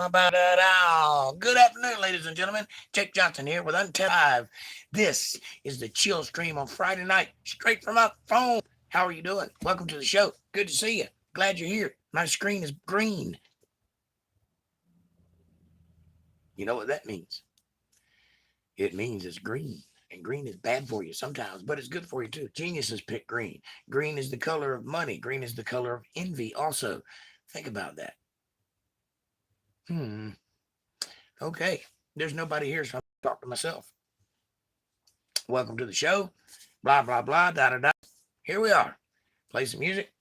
About it all. Good afternoon, ladies and gentlemen. Jake Johnson here with UntetheredLive. This is the ChillStream on Friday night, straight from my phone. How are you doing? Welcome to the show. Good to see you. Glad you're here. My screen is green. You know what that means? It means it's green. And green is bad for you sometimes, but it's good for you too. Geniuses pick green. Green is the color of money. Green is the color of envy also. Think about that. Hmm. Okay. There's nobody here, so I'm talk to myself. Welcome to the show. Blah, blah, blah, da, da, da. Here we are. Play some music.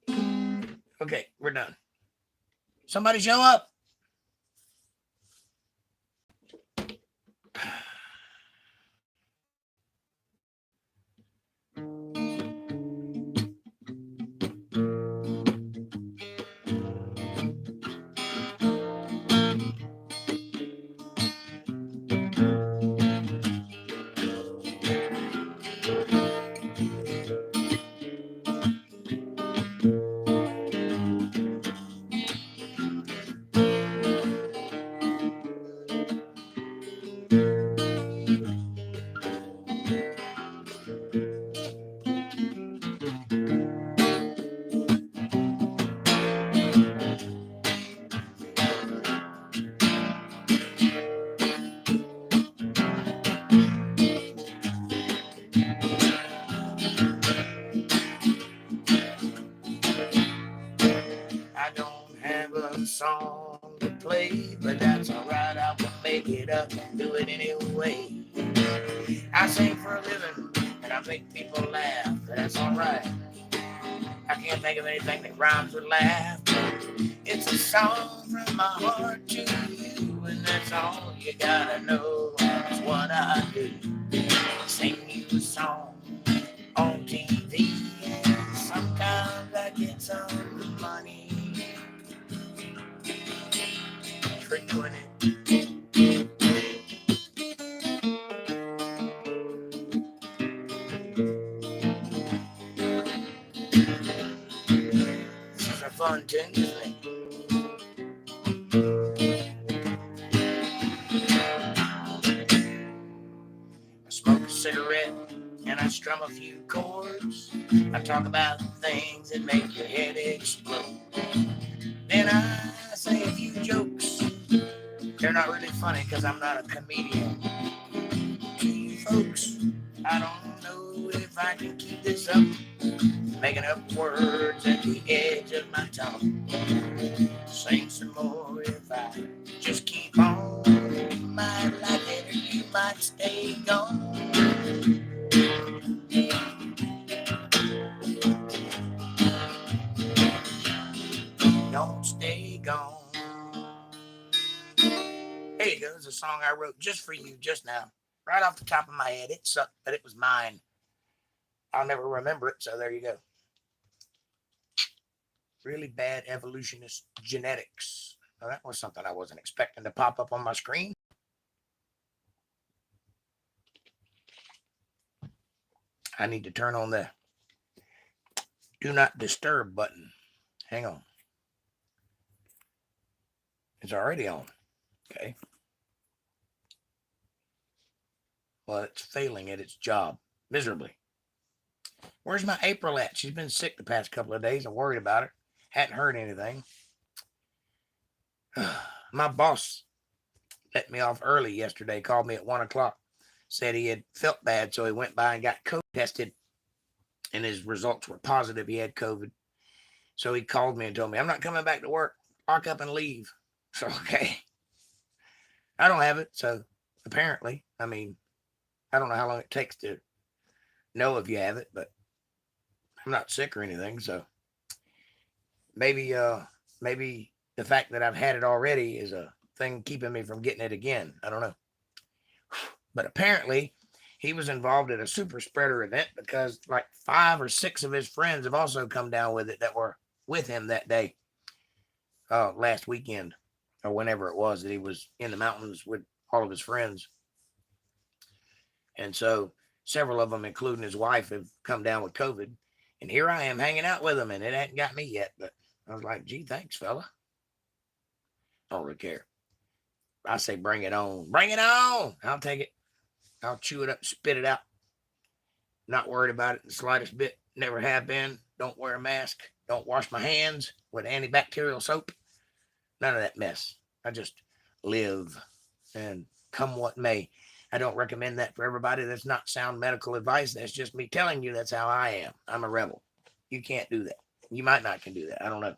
Okay, we're done. Somebody show up. I don't have a song to play, but that's alright. I will make it up and do it anyway. I sing for a living and I make people laugh, but that's alright. I can't think of anything that rhymes with laugh. It's a song from my heart to you, and that's all you gotta know. That's what I do. Sing you a song on TV, and sometimes I get some money for doing it. This is a fun tune, isn't it? I smoke a cigarette and I strum a few chords. I talk about things that make your head explode. Then I say a few jokes. They're not really funny because I'm not a comedian. To you folks, I don't know if I can keep this up. Making up words at the edge of my tongue. Sing some more if I just keep on. You might like it or you might stay gone. Don't stay gone. There you go. There's a song I wrote just for you just now. Right off the top of my head. It sucked, but it was mine. I'll never remember it, so there you go. Really bad evolutionist genetics. Now, that was something I wasn't expecting to pop up on my screen. I need to turn on the do not disturb button. Hang on. It's already on. Okay. Well, it's failing at its job miserably. Where's my April at? She's been sick the past couple of days. I'm worried about her. Hadn't heard anything. My boss let me off early yesterday, called me at 1 o'clock, said he had felt bad, so he went by and got COVID tested, and his results were positive. He had COVID. So he called me and told me, I'm not coming back to work. Lock up and leave. So, okay. I don't have it, so apparently, I mean, I don't know how long it takes to know if you have it, but I'm not sick or anything, so maybe the fact that I've had it already is a thing keeping me from getting it again. I don't know. But apparently he was involved in a super spreader event because like 5 or 6 of his friends have also come down with it that were with him that day, last weekend or whenever it was that he was in the mountains with all of his friends. And so several of them, including his wife, have come down with COVID. And here I am hanging out with them, and it hadn't got me yet. But I was like, gee, thanks, fella. I don't really care. I say bring it on. Bring it on. I'll take it. I'll chew it up, spit it out. Not worried about it the slightest bit. Never have been. Don't wear a mask. Don't wash my hands with antibacterial soap. None of that mess. I just live and come what may. I don't recommend that for everybody. That's not sound medical advice. That's just me telling you that's how I am. I'm a rebel. You can't do that. You might not can do that. I don't know.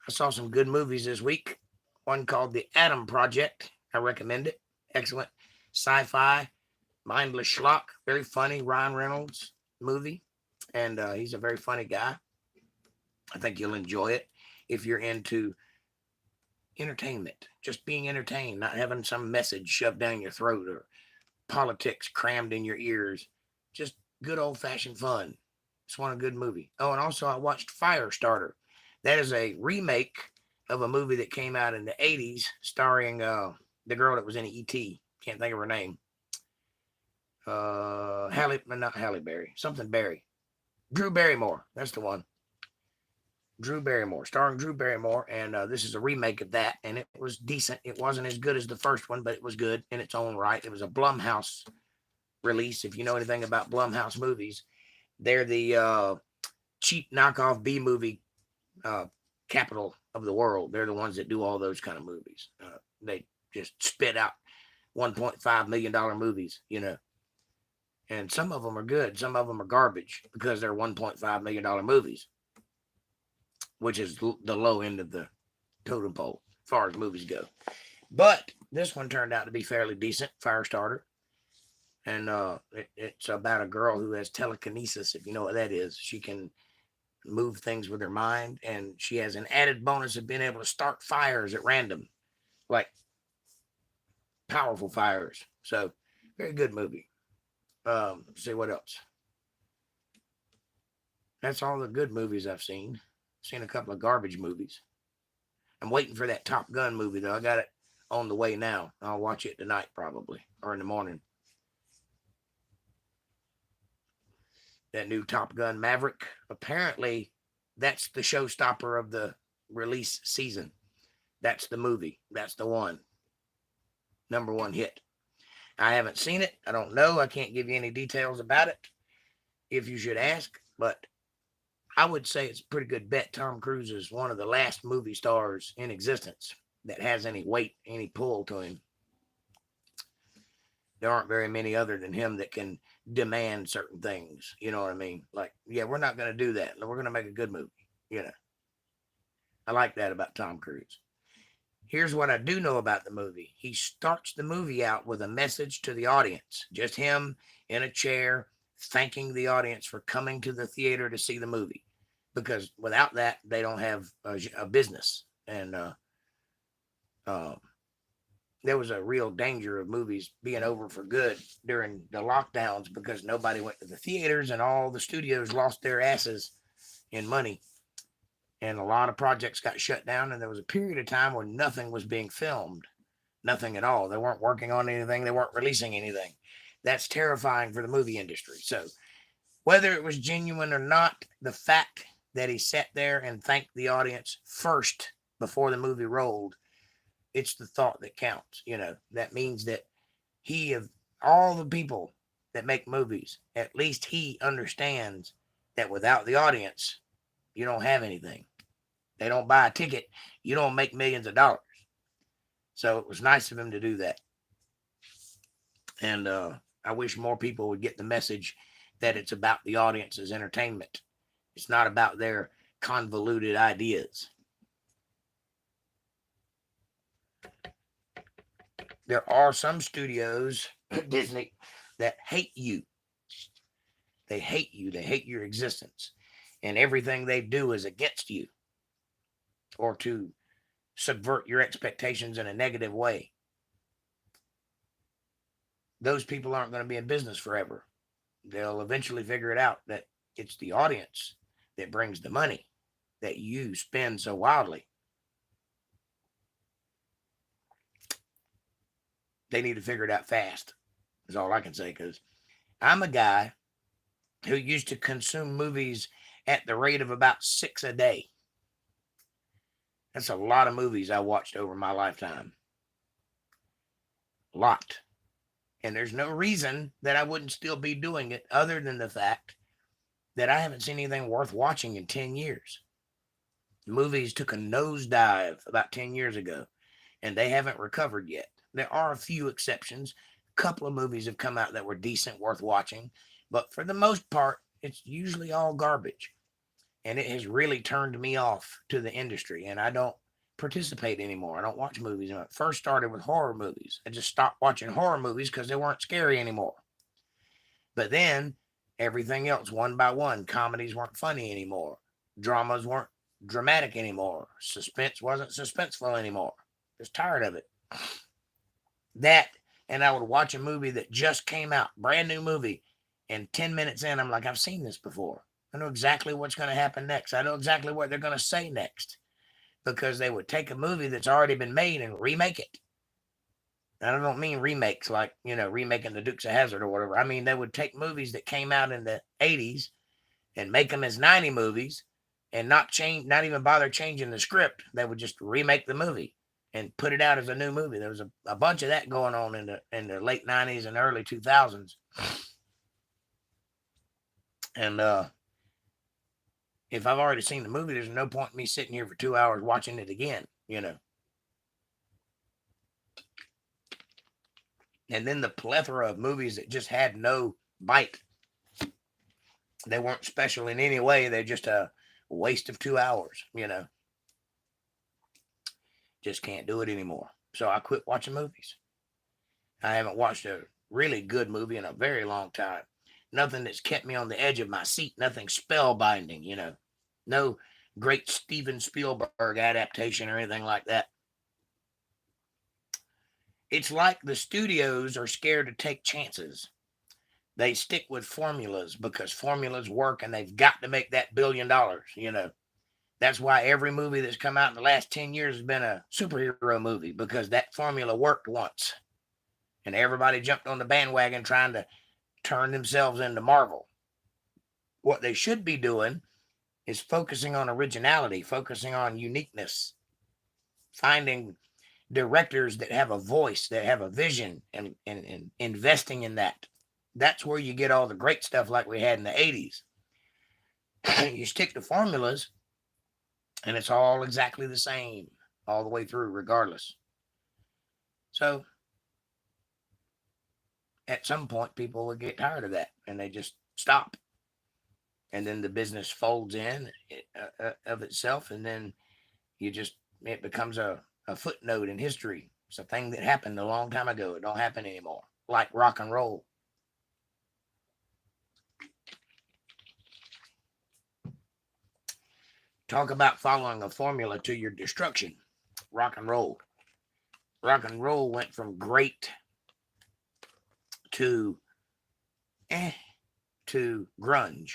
I saw some good movies this week. One called The Atom Project. I recommend it. Excellent sci-fi, mindless schlock, very funny. Ryan Reynolds movie, and he's a very funny guy. I think you'll enjoy it if you're into entertainment, just being entertained, not having some message shoved down your throat or politics crammed in your ears. Just good old-fashioned fun. It's one a good movie. Oh, and also I watched Firestarter. That is a remake of a movie that came out in the 80s starring the girl that was in E.T. Can't think of her name. Not Halle Berry. Something Berry. Drew Barrymore. That's the one. Drew Barrymore. Starring Drew Barrymore. And this is a remake of that. And it was decent. It wasn't as good as the first one, but it was good in its own right. It was a Blumhouse release. If you know anything about Blumhouse movies, they're the cheap knockoff B movie capital of the world. They're the ones that do all those kind of movies. They just spit out $1.5 million movies, you know. And some of them are good. Some of them are garbage because they're $1.5 million movies, which is the low end of the totem pole as far as movies go. But this one turned out to be fairly decent, Firestarter. And it's about a girl who has telekinesis, if you know what that is. She can move things with her mind, and she has an added bonus of being able to start fires at random, like powerful fires. So, very good movie. Let's see what else. That's all the good movies I've seen. Seen a couple of garbage movies. I'm waiting for that Top Gun movie, though. I got it on the way now. I'll watch it tonight, probably, or in the morning. That new Top Gun Maverick. Apparently, that's the showstopper of the release season. That's the movie. That's the one. Number one hit. I haven't seen it. I don't know. I can't give you any details about it if you should ask. But I would say it's a pretty good bet Tom Cruise is one of the last movie stars in existence that has any weight, any pull to him. There aren't very many other than him that can demand certain things. You know what I mean? Like, yeah, we're not going to do that. We're going to make a good movie. You know, I like that about Tom Cruise. Here's what I do know about the movie. He starts the movie out with a message to the audience. Just him in a chair thanking the audience for coming to the theater to see the movie. Because without that, they don't have a business. And there was a real danger of movies being over for good during the lockdowns because nobody went to the theaters and all the studios lost their asses in money. And a lot of projects got shut down, and there was a period of time where nothing was being filmed. Nothing at all. They weren't working on anything. They weren't releasing anything. That's terrifying for the movie industry. So whether it was genuine or not, the fact that he sat there and thanked the audience first before the movie rolled, it's the thought that counts. You know, that means that he, of all the people that make movies, at least he understands that without the audience, you don't have anything. They don't buy a ticket. You don't make millions of dollars. So it was nice of him to do that. And I wish more people would get the message that it's about the audience's entertainment. It's not about their convoluted ideas. There are some studios, Disney, that hate you. They hate you. They hate your existence. And everything they do is against you or to subvert your expectations in a negative way. Those people aren't going to be in business forever. They'll eventually figure it out that it's the audience that brings the money that you spend so wildly. They need to figure it out fast, is all I can say, because I'm a guy who used to consume movies at the rate of about 6 a day. That's a lot of movies I watched over my lifetime. A lot. And there's no reason that I wouldn't still be doing it other than the fact that I haven't seen anything worth watching in 10 years. Movies took a nosedive about 10 years ago, and they haven't recovered yet. There are a few exceptions. A couple of movies have come out that were decent, worth watching, but for the most part, it's usually all garbage. And it has really turned me off to the industry, and I don't participate anymore. I don't watch movies. When I first started with horror movies, I just stopped watching horror movies because they weren't scary anymore. But then everything else, one by one, comedies weren't funny anymore. Dramas weren't dramatic anymore. Suspense wasn't suspenseful anymore. Just tired of it. That, and I would watch a movie that just came out, brand new movie, and 10 minutes in, I'm like, I've seen this before. I know exactly what's going to happen next. I know exactly what they're going to say next, because they would take a movie that's already been made and remake it. And I don't mean remakes like, remaking the Dukes of Hazzard or whatever. I mean, they would take movies that came out in the 80s and make them as 90 movies and not even bother changing the script. They would just remake the movie and put it out as a new movie. There was a bunch of that going on in the late 90s and early 2000s. And if I've already seen the movie, there's no point in me sitting here for 2 hours watching it again, And then the plethora of movies that just had no bite. They weren't special in any way. They're just a waste of 2 hours, Just can't do it anymore. So I quit watching movies. I haven't watched a really good movie in a very long time. Nothing that's kept me on the edge of my seat. Nothing spellbinding, No great Steven Spielberg adaptation or anything like that. It's like the studios are scared to take chances. They stick with formulas because formulas work and they've got to make that $1 billion, That's why every movie that's come out in the last 10 years has been a superhero movie, because that formula worked once. And everybody jumped on the bandwagon trying to turn themselves into Marvel. What they should be doing is focusing on originality, focusing on uniqueness, finding directors that have a voice, that have a vision, and investing in that. That's where you get all the great stuff like we had in the 80s. You stick to formulas, and it's all exactly the same all the way through, regardless. So at some point, people will get tired of that, and they just stop. And then the business folds in of itself, and then it becomes a footnote in history. It's a thing that happened a long time ago. It don't happen anymore. Like rock and roll. Talk about following a formula to your destruction. Rock and roll. Rock and roll went from great to grunge.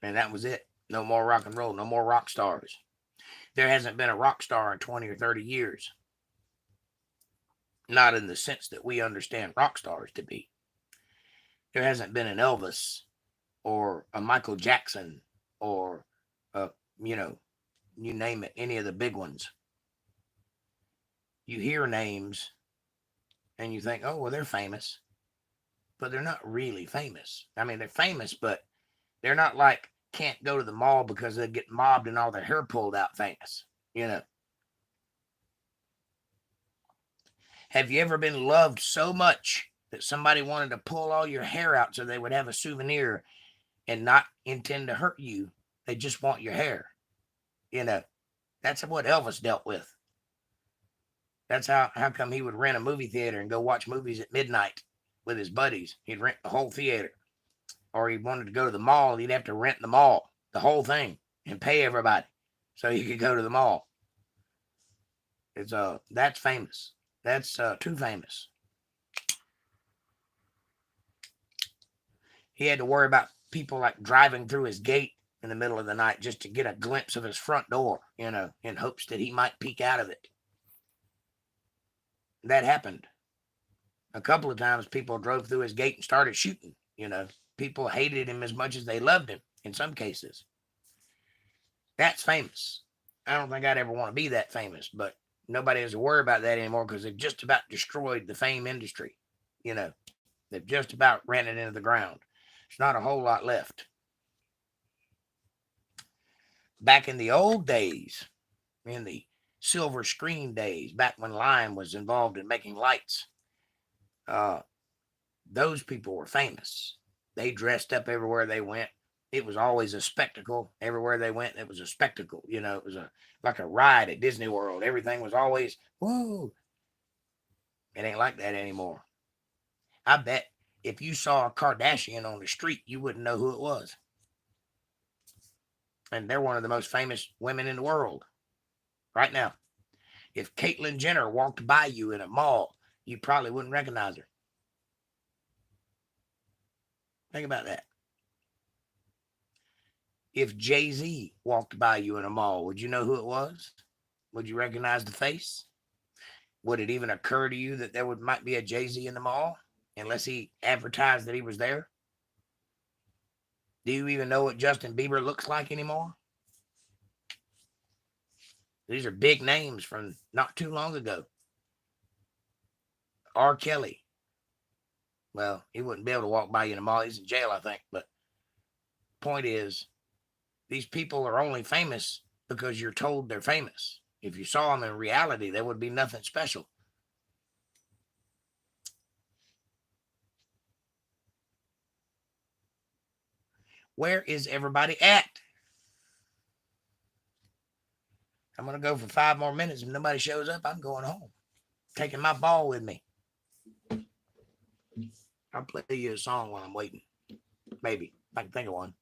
And that was it. No more rock and roll. No more rock stars. There hasn't been a rock star in 20 or 30 years. Not in the sense that we understand rock stars to be. There hasn't been an Elvis or a Michael Jackson or, you name it, any of the big ones. You hear names and you think, oh, well, they're famous. But they're not really famous. I mean, they're famous, but they're not like can't go to the mall because they get mobbed and all their hair pulled out famous. Have you ever been loved so much that somebody wanted to pull all your hair out so they would have a souvenir and not intend to hurt you? They just want your hair. That's what Elvis dealt with. That's how come he would rent a movie theater and go watch movies at midnight with his buddies. He'd rent the whole theater. Or he wanted to go to the mall, he'd have to rent the mall, the whole thing, and pay everybody so he could go to the mall. That's famous. That's too famous. He had to worry about people like driving through his gate in the middle of the night just to get a glimpse of his front door, in hopes that he might peek out of it. That happened. A couple of times people drove through his gate and started shooting, People hated him as much as they loved him in some cases. That's famous. I don't think I'd ever want to be that famous, but nobody has to worry about that anymore because they've just about destroyed the fame industry. You know, they've just about ran it into the ground. There's not a whole lot left. Back in the old days, in the silver screen days, back when Lime was involved in making lights, uh, those people were famous. They dressed up everywhere they went. It was always a spectacle. Everywhere they went, it was a spectacle. You know, it was like a ride at Disney World. Everything was always, woo. It ain't like that anymore. I bet if you saw a Kardashian on the street, you wouldn't know who it was. And they're one of the most famous women in the world right now. If Caitlyn Jenner walked by you in a mall, you probably wouldn't recognize her. Think about that. If Jay-Z walked by you in a mall, would you know who it was? Would you recognize the face? Would it even occur to you that might be a Jay-Z in the mall unless he advertised that he was there? Do you even know what Justin Bieber looks like anymore? These are big names from not too long ago. R. Kelly. Well, he wouldn't be able to walk by you in a mall. He's in jail, I think. But point is, these people are only famous because you're told they're famous. If you saw them in reality, there would be nothing special. Where is everybody at? I'm going to go for 5 more minutes. If nobody shows up, I'm going home. Taking my ball with me. I'll play you a song while I'm waiting. Maybe. If I can think of one.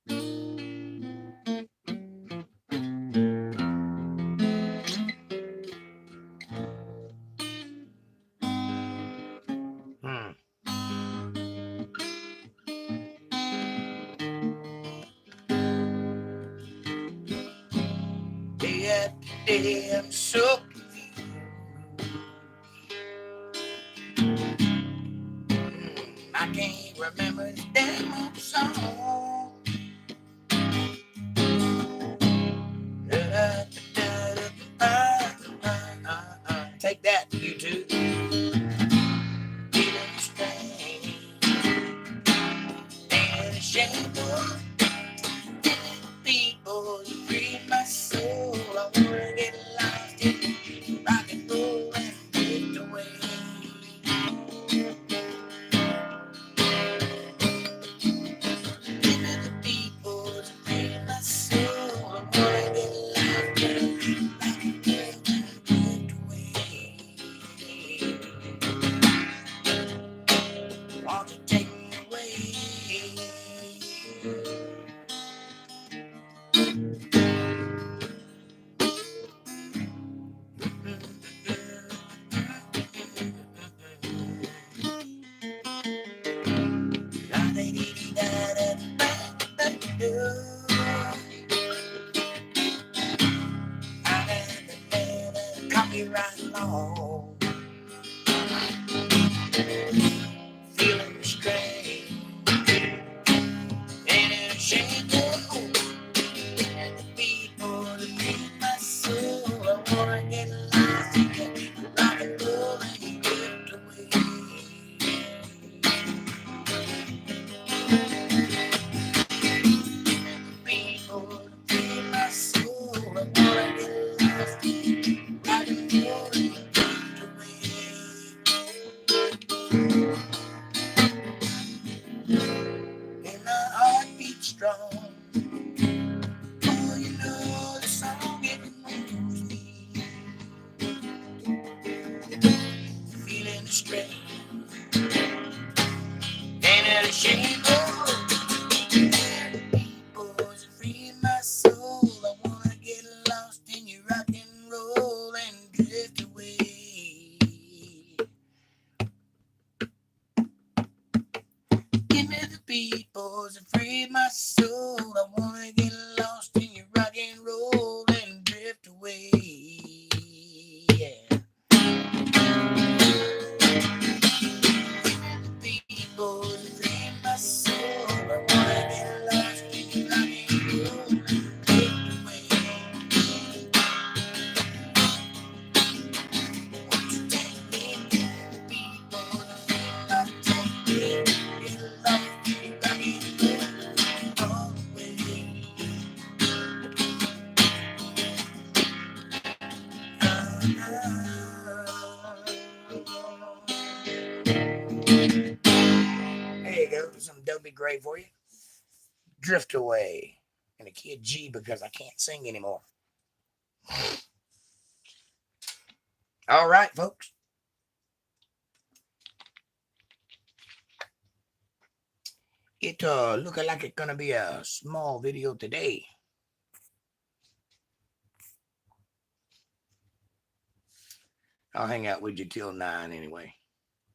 Day after day, I'm so confused. I can't remember the damn old song. Take that, you two. Feeling strange and shameful. People breathe my soul. I wanna get lost in rock and roll and drift away. Give me the people to breathe my soul. I wanna get lost in rock and roll and drift away. Won't you take me away? Copyright law, feeling strange and ashamed and the people that need my soul. I wanna get lost in rock and roll and drift away. People that need my soul. I wanna get lost in rock and roll and drift away. And my heart beats strong. Oh, you know the song, it moves me. Feeling strange and ashamed. People to free my soul. I wanna get lost in your rock and roll and drift away. Give me the people to free my soul. I wanna get lost in your rock and roll and drift away. Yeah. Give me the people to free my soul. I wanna get lost in your rock and roll and drift away. There you go. Some Dopey Gray for you. Drift Away. And a Kid G because I can't sing anymore. All right, folks. It looking like it's gonna be a small video today. I'll hang out with you till 9 anyway.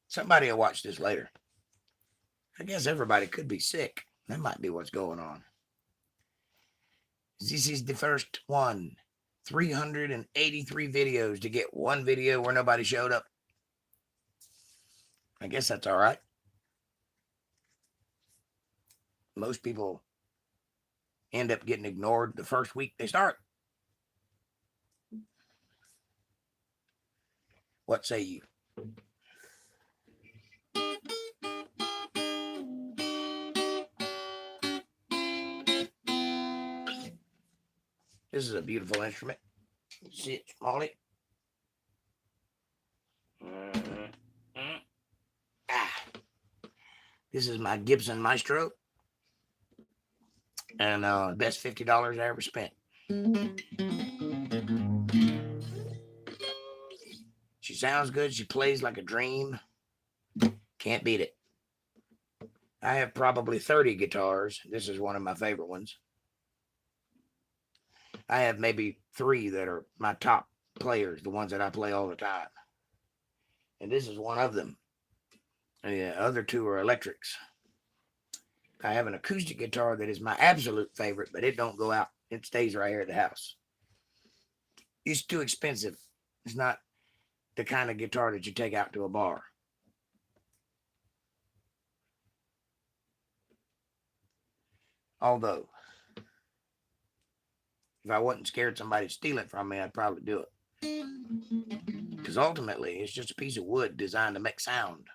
Somebody will watch this later. I guess everybody could be sick. That might be what's going on. This is the first one. 383 videos to get one video where nobody showed up. I guess that's all right. Most people end up getting ignored the first week they start. What say you? This is a beautiful instrument. See it, Smalley? This is my Gibson Maestro. And best $50 I ever spent. She sounds good. She plays like a dream. Can't beat it. I have probably 30 guitars. This is one of my favorite ones. I have maybe 3 that are my top players, the ones that I play all the time. And this is one of them. And the other 2 are electrics. I have an acoustic guitar that is my absolute favorite, but it don't go out. It stays right here at the house. It's too expensive. It's not the kind of guitar that you take out to a bar. Although, if I wasn't scared somebody steal it from me, I'd probably do it. Because ultimately, it's just a piece of wood designed to make sound.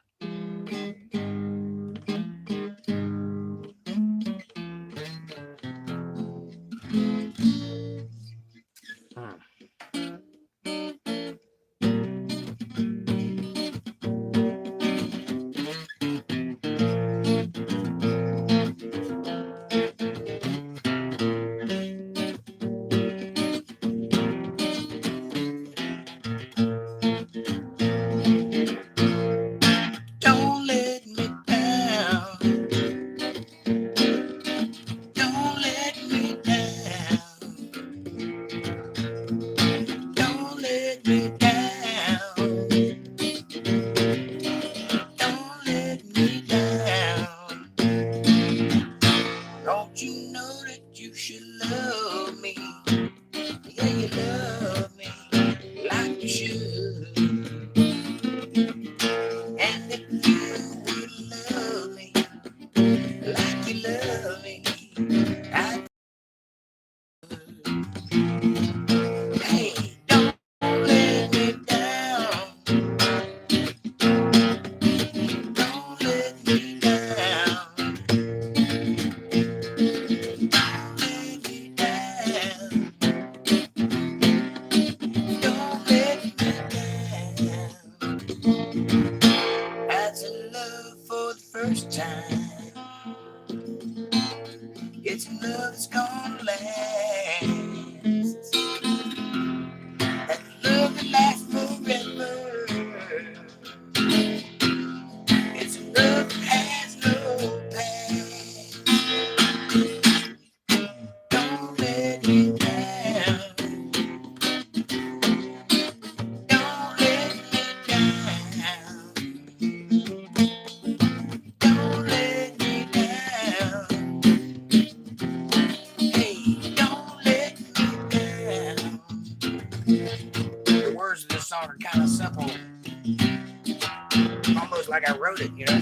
Like I wrote it, you know.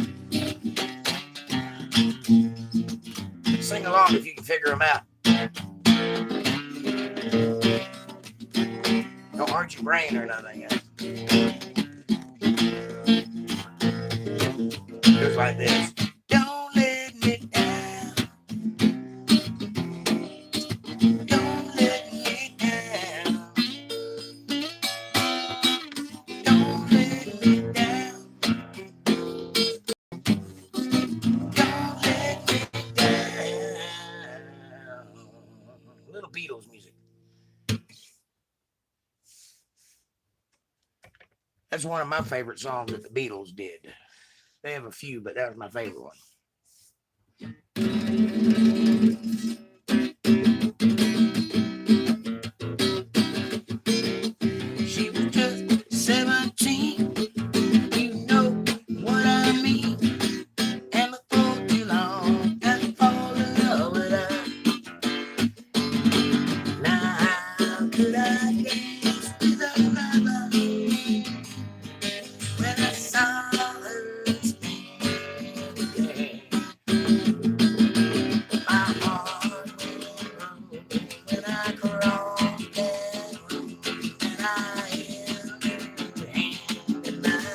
Sing along if you can figure them out. Don't hurt your brain or nothing. Goes like this. Don't let me down. Don't let me down. That's one of my favorite songs that the Beatles did. They have a few, but that was my favorite one. She was just 17, you know what I mean. And before too long, I fall in love with her. Now how could I dance with a lover when I saw her standing there? My heart went wrong when I crossed that room and I held her hand in mine.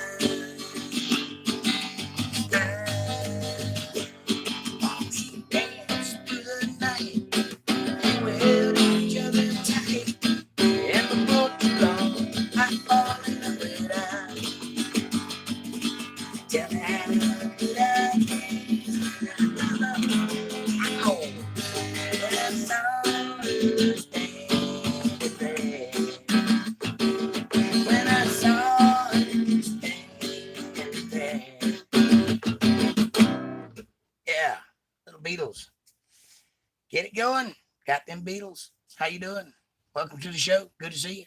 She danced through the night and we held each other tight. And before too long, I fall in love with her. Tell me how did I dance? Ow. When I saw her standing there. When I saw her standing there. Yeah, little Beatles. Get it going. Got them Beatles. How you doing? Welcome to the show. Good to see you.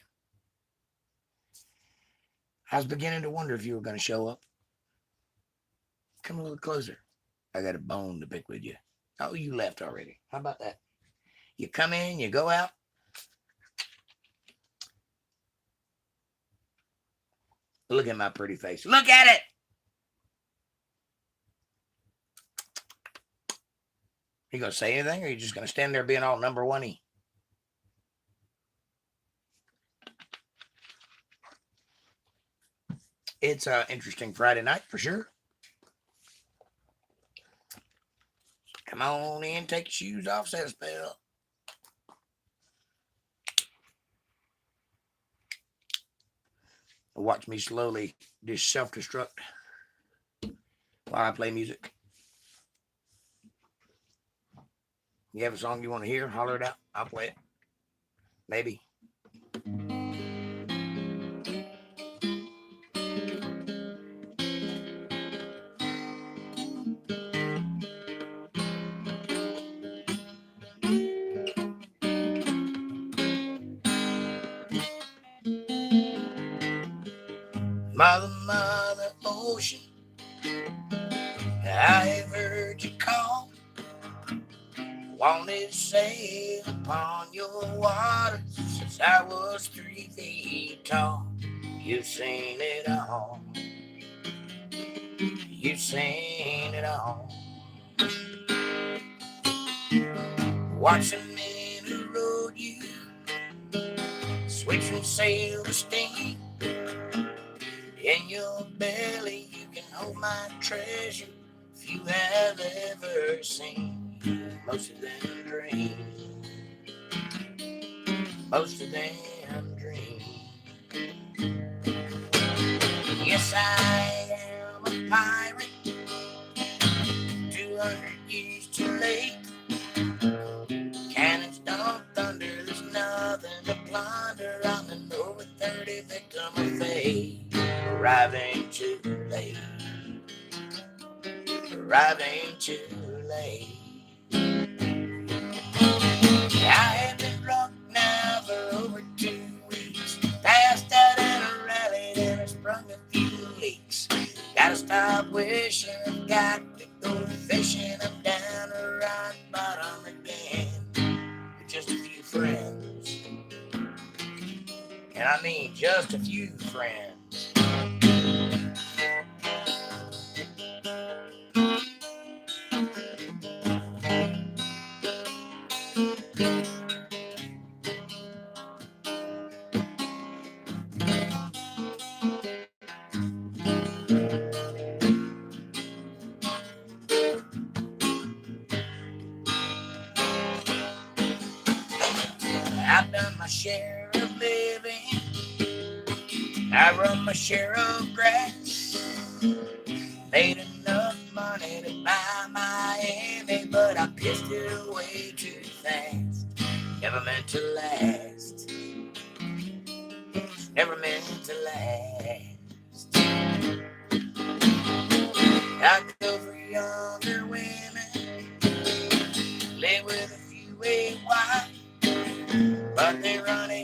I was beginning to wonder if you were going to show up. Come a little closer. I got a bone to pick with you. Oh, you left already. How about that? You come in, you go out. Look at my pretty face. Look at it. You going to say anything, or are you just going to stand there being all number one-y? It's an interesting Friday night for sure. Come on in, take your shoes off, set a spell. Watch me slowly just self-destruct while I play music. You have a song you want to hear? Holler it out. I'll play it. Maybe. Mother, Mother Ocean, I have heard you call. Wanted to sail upon your waters since I was 3 feet tall. You've seen it all. You've seen it all. Watch the men who rode you switch from sail to steam. In your belly you can hold my treasure if you have ever seen. Most of them dream. Most of them dream. Yes, I am a pirate, 200 years too late. Cannons don't thunder, there's nothing to plunder. I'm an over 30 victim of fate, arriving too late. Arriving too late. I have been drunk now for over 2 weeks. Passed out in a rally, then I sprung a few leaks. Gotta stop wishing I've got to go fishing. I'm down to rock bottom again with just a few friends. And I mean just a few friends. I've done my share of living. I run my share of grass. Made enough money to buy Miami, but I pissed it away too fast. Never meant to last. Never meant to last.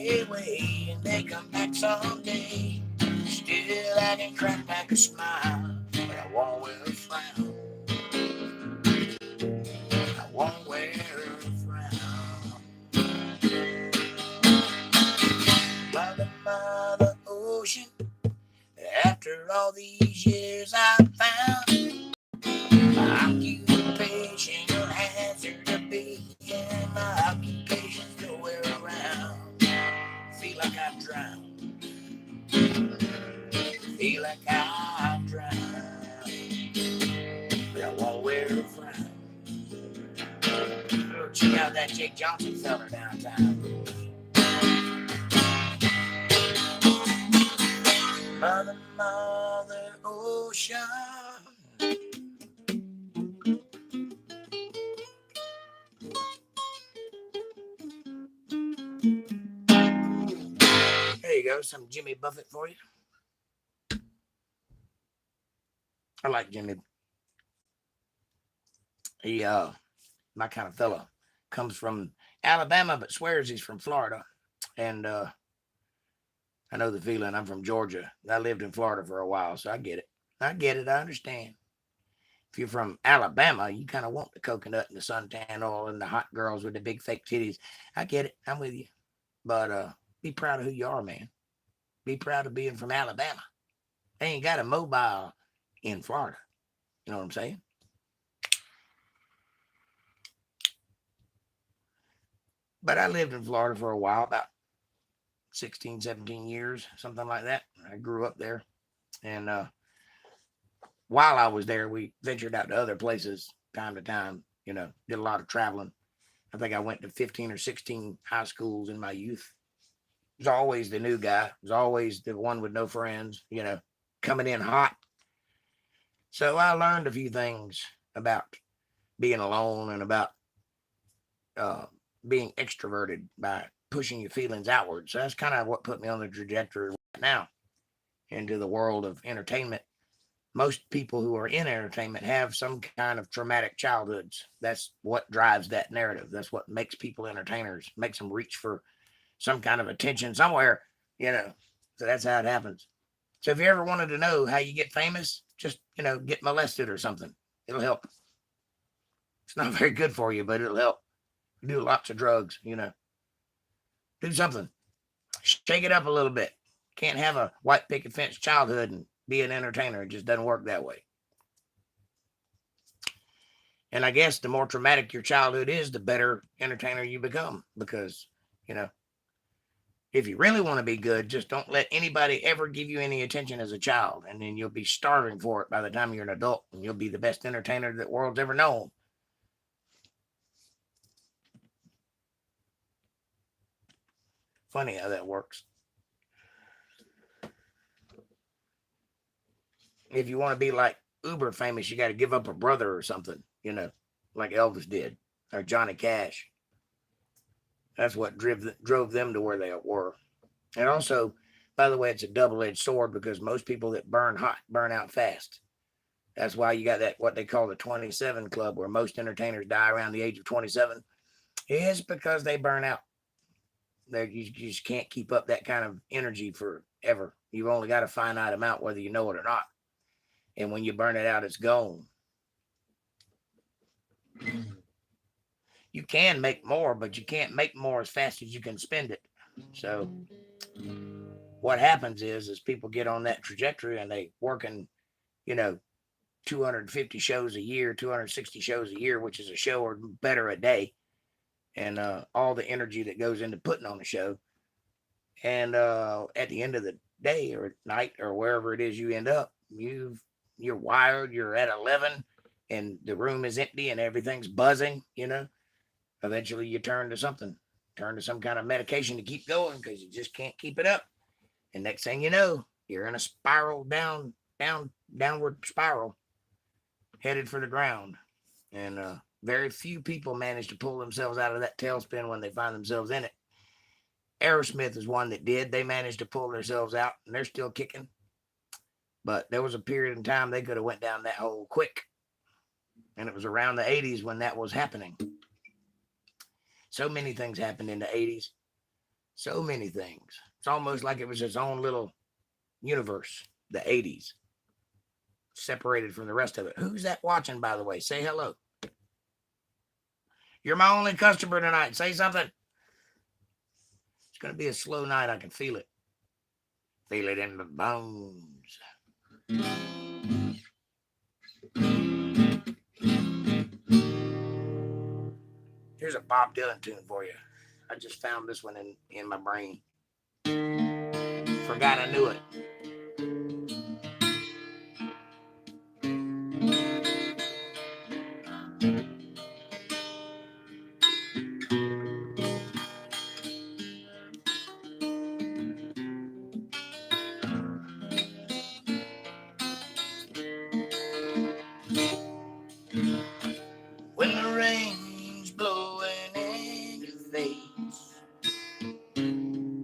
away and they come back someday. Still I can crack back a smile, but I won't wear a frown. I won't wear a frown. Mother, Mother Ocean, after all these years I found my occupation will hazard to be, and my occupation's nowhere around. Feel like I've drowned. Feel like I've drowned. But I won't wear a frown. Check out that Jake Johnson fella downtown. Mother, Mother Ocean. There you go, some Jimmy Buffett for you. I like Jimmy. He my kind of fella. Comes from Alabama but swears he's from Florida. And I know the feeling. I'm from Georgia. I lived in Florida for a while, so I get it. I understand. If you're from Alabama, you kind of want the coconut and the suntan oil and the hot girls with the big fake titties. I get it. I'm with you. But be proud of who you are, man. Be proud of being from Alabama. They ain't got a mobile in Florida. You know what I'm saying? But I lived in Florida for a while, about 16, 17 years, something like that. I grew up there. And while I was there, we ventured out to other places time to time, did a lot of traveling. I think I went to 15 or 16 high schools in my youth. Was always the new guy. Was always the one with no friends, coming in hot. So I learned a few things about being alone and about being extroverted by pushing your feelings outward. So that's kind of what put me on the trajectory right now into the world of entertainment. Most people who are in entertainment have some kind of traumatic childhoods. That's what drives that narrative. That's what makes people entertainers, makes them reach for some kind of attention somewhere, So that's how it happens. So if you ever wanted to know how you get famous, just, get molested or something. It'll help. It's not very good for you, but it'll help. Do lots of drugs, Do something. Shake it up a little bit. Can't have a white picket fence childhood and be an entertainer. It just doesn't work that way. And I guess the more traumatic your childhood is, the better entertainer you become. Because, if you really want to be good, just don't let anybody ever give you any attention as a child. And then you'll be starving for it by the time you're an adult. And you'll be the best entertainer that the world's ever known. Funny how that works. If you want to be like uber famous, you got to give up a brother or something, like Elvis did or Johnny Cash. That's what drove them to where they were. And also, by the way, it's a double-edged sword because most people that burn hot burn out fast. That's why you got that, what they call the 27 club, where most entertainers die around the age of 27. It's because they burn out. You just can't keep up that kind of energy forever. You've only got a finite amount, whether you know it or not. And when you burn it out, it's gone. You can make more, but you can't make more as fast as you can spend it. So what happens is people get on that trajectory and they working, 250 shows a year, 260 shows a year, which is a show or better a day. And all the energy that goes into putting on a show. And at the end of the day or night or wherever it is you end up, you're wired, you're at 11 and the room is empty and everything's buzzing, Eventually you turn to some kind of medication to keep going because you just can't keep it up. And next thing you know, you're in a spiral downward spiral headed for the ground. And very few people manage to pull themselves out of that tailspin when they find themselves in it. Aerosmith is one that did. They managed to pull themselves out and they're still kicking. But there was a period in time they could have went down that hole quick. And it was around the 80s when that was happening. So many things happened in the 80s. So many things. It's almost like it was his own little universe, the 80s, separated from the rest of it. Who's that watching, by the way? Say hello. You're my only customer tonight. Say something. It's going to be a slow night. I can feel it. Feel it in the bones. Here's a Bob Dylan tune for you. I just found this one in my brain. Forgot I knew it. When the rain's blowing in your face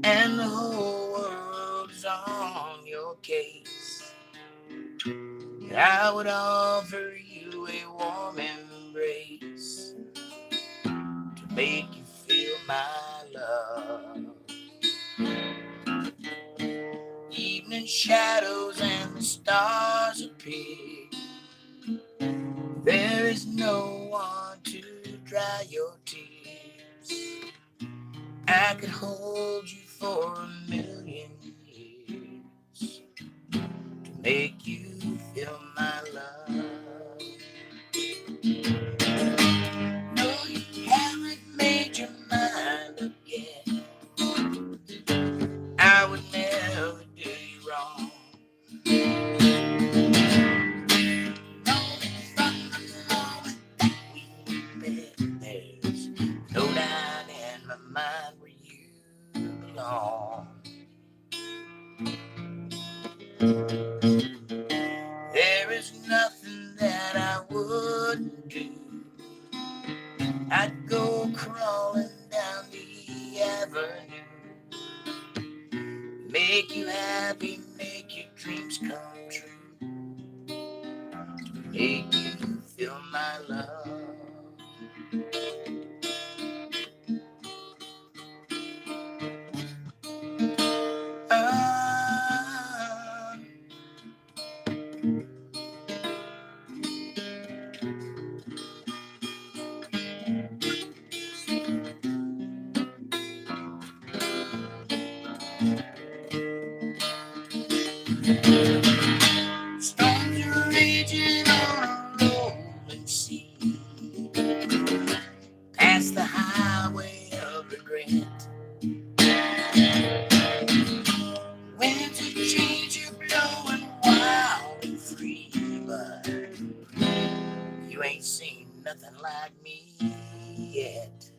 and the whole world is on your case, I would offer you a warm embrace to make you feel my love. Evening shadows and the stars appear. There is no one to dry your tears. I could hold you for 1,000,000 years to make you feel my love. No, you haven't made your mind up yet. I would never do you wrong. From the moment that we met, there's no doubt in my mind where you belong. There is nothing that I wouldn't do. I'd go crawling down the avenue, make you happy, make your dreams come true, to make you feel my love. Storms are raging on a rolling sea, past the highway of regret. Winds of change are blowing wild and free, but you ain't seen nothing like me yet.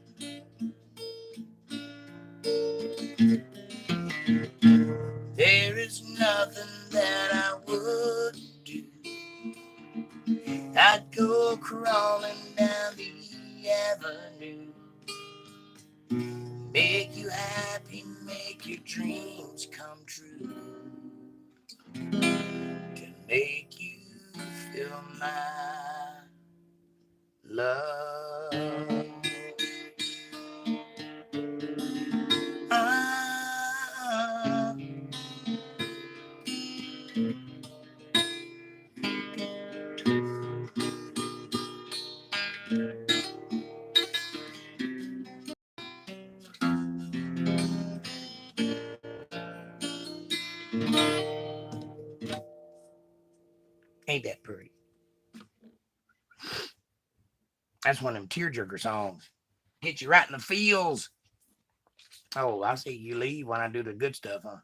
There is nothing that I wouldn't do. I'd go crawling down the avenue, make you happy, make your dreams come true, to make you feel my love. Ain't that pretty? That's one of them tearjerker songs. Hit you right in the feels. Oh, I see you leave when I do the good stuff, huh?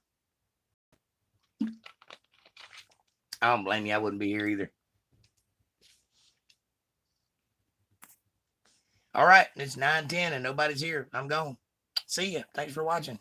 I don't blame you. I wouldn't be here either. All right, it's 9:10 and nobody's here. I'm gone. See ya. Thanks for watching.